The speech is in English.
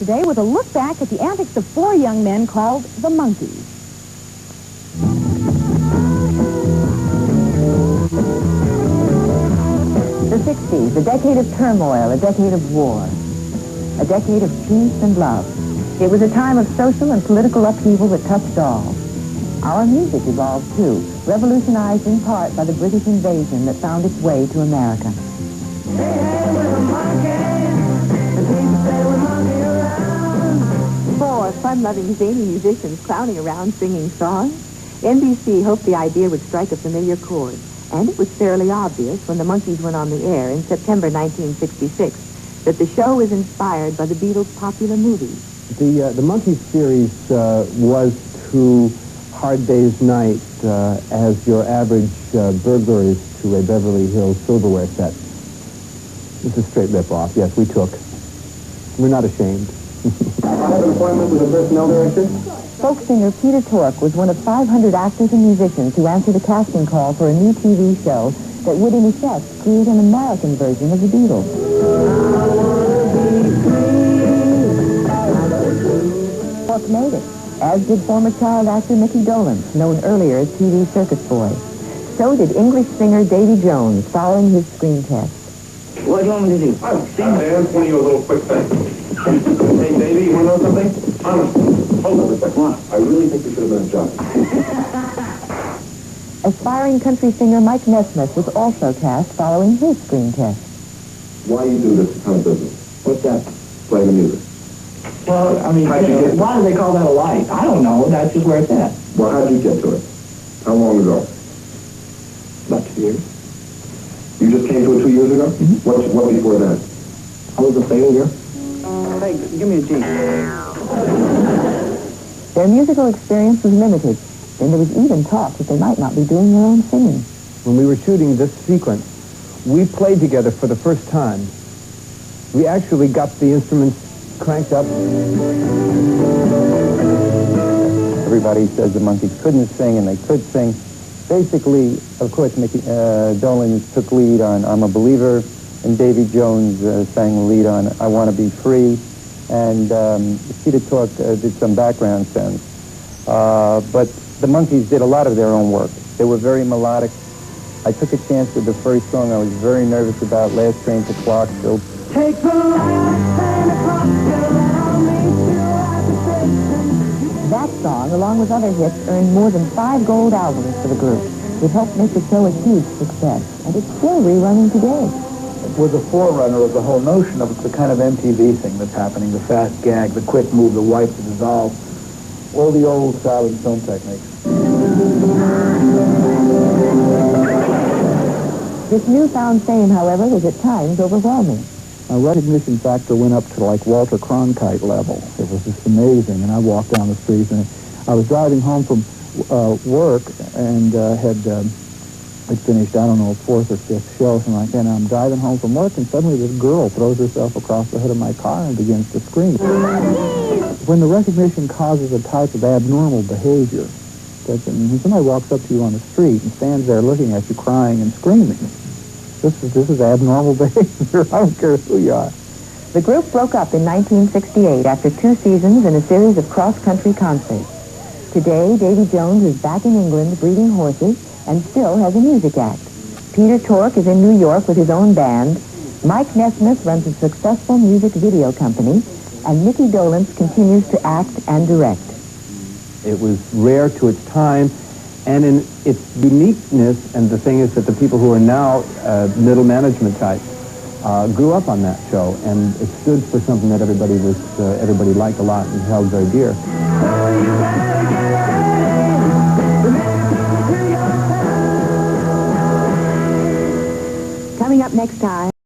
Today with a look back at the antics of four young men called the Monkees. The 60s, a decade of turmoil, a decade of war, a decade of peace and love. It was a time of social and political upheaval that touched all. Our music evolved too, revolutionized in part by the British invasion that found its way to America. Four fun-loving, zany musicians clowning around singing songs. NBC hoped the idea would strike a familiar chord, and it was fairly obvious when the Monkees went on the air in September 1966 that the show was inspired by the Beatles' popular movie. The Monkees series was to Hard Day's Night as your average burglar is to a Beverly Hills silverware set. This is straight rip-off. Yes, we took. We're not ashamed. I have an appointment with the personnel director. Folk singer Peter Tork was one of 500 actors and musicians who answered a casting call for a new TV show that would, in effect, create an American version of the Beatles. Tork made it, as did former child actor Mickey Dolenz, known earlier as TV Circus Boy. So did English singer Davy Jones, following his screen test. What do you want me to do? Dan, one of you a little quick thing. Hey, Davey, you want to know something? Honest, hold on a second. What? I really think you should have been a judge. Aspiring country singer Mike Nesmith was also cast following his screen test. Why do you do this kind of business? What's that? Play the music. Well, I mean, How'd you get- why do they call that a light? I don't know. That's just where it's at. Well, how'd you get to it? How long ago? About 2 years. You just came to it 2 years ago? Mm-hmm. What before that? I was a failure. Hey, give me a G. Their musical experience was limited, and there was even talk that they might not be doing their own singing. When we were shooting this sequence, we played together for the first time. We actually got the instruments cranked up. Everybody says the Monkees couldn't sing, and they could sing. Basically, of course, Mickey Dolenz took lead on I'm a Believer, and Davy Jones sang the lead on I Want to Be Free, and Peter Tork did some background sounds. But the Monkees did a lot of their own work. They were very melodic. I took a chance with the first song I was very nervous about, Last Train to Clarksville. Take the last train to Clarksville and I'll meet you at the station. That song, along with other hits, earned more than 5 gold albums for the group. It helped make the show a huge success, and it's still rerunning today. Was a forerunner of the whole notion of the kind of MTV thing that's happening, the fast gag, the quick move, the wipe, the dissolve, all the old silent film techniques. This newfound fame, however, was at times overwhelming. My recognition factor went up to like Walter Cronkite level. It was just amazing, and I walked down the street, and I was driving home from work and I'd finished, I don't know, 4th or 5th show, something like that, and I'm driving home from work, and suddenly this girl throws herself across the hood of my car and begins to scream. When the recognition causes a type of abnormal behavior, that's, I mean, when somebody walks up to you on the street and stands there looking at you crying and screaming, this is abnormal behavior. I don't care who you are. The group broke up in 1968 after 2 seasons and a series of cross-country concerts. Today, Davy Jones is back in England breeding horses and still has a music act. Peter Tork is in New York with his own band. Mike Nesmith runs a successful music video company, and Mickey Dolenz continues to act and direct. It was rare to its time, and in its uniqueness, and the thing is that the people who are now middle management types grew up on that show, and it stood for something that everybody liked a lot and held very dear. Coming up next time.